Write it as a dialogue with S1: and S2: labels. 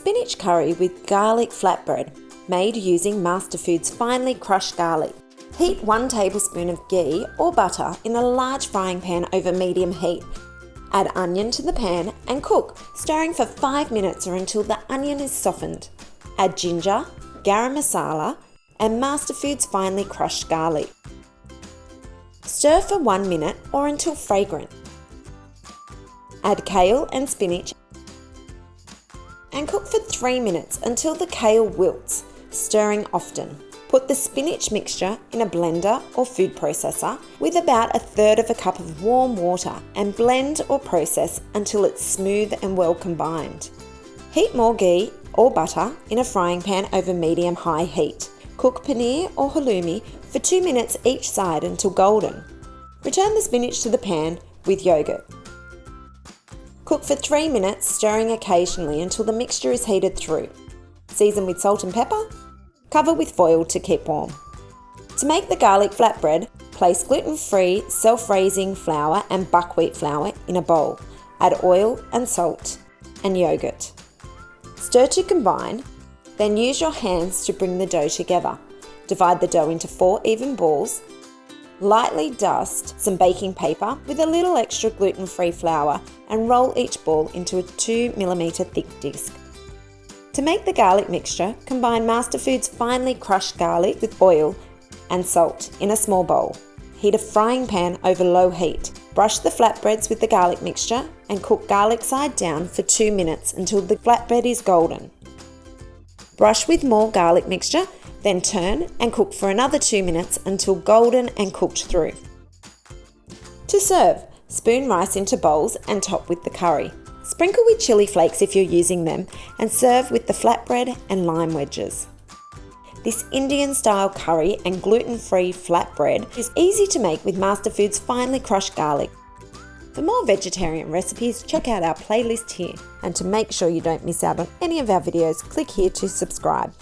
S1: Spinach curry with garlic flatbread, made using MasterFoods Finely Crushed Garlic. Heat 1 tablespoon of ghee or butter in a large frying pan over medium heat. Add onion to the pan and cook, stirring for 5 minutes or until the onion is softened. Add ginger, garam masala, and MasterFoods Finely Crushed Garlic. Stir for 1 minute or until fragrant. Add kale and spinach and cook for 3 minutes until the kale wilts, stirring often. Put the spinach mixture in a blender or food processor with about 1/3 cup of warm water and blend or process until it's smooth and well combined. Heat more ghee or butter in a frying pan over medium-high heat. Cook paneer or haloumi for 2 minutes each side until golden. Return the spinach to the pan with yogurt. Cook for 3 minutes, stirring occasionally until the mixture is heated through. Season with salt and pepper. Cover with foil to keep warm. To make the garlic flatbread, place gluten-free, self-raising flour and buckwheat flour in a bowl. Add oil and salt and yogurt. Stir to combine, then use your hands to bring the dough together. Divide the dough into 4 even balls. Lightly dust some baking paper with a little extra gluten-free flour and roll each ball into a 2 mm thick disc. To make the garlic mixture, combine MasterFoods Finely Crushed Garlic with oil and salt in a small bowl. Heat a frying pan over low heat. Brush the flatbreads with the garlic mixture and cook garlic side down for 2 minutes until the flatbread is golden. Brush with more garlic mixture, then turn and cook for another 2 minutes until golden and cooked through. To serve, spoon rice into bowls and top with the curry. Sprinkle with chilli flakes if you're using them and serve with the flatbread and lime wedges. This Indian-style curry and gluten-free flatbread is easy to make with MasterFoods Finely Crushed Garlic. For more vegetarian recipes, check out our playlist here. And to make sure you don't miss out on any of our videos, click here to subscribe.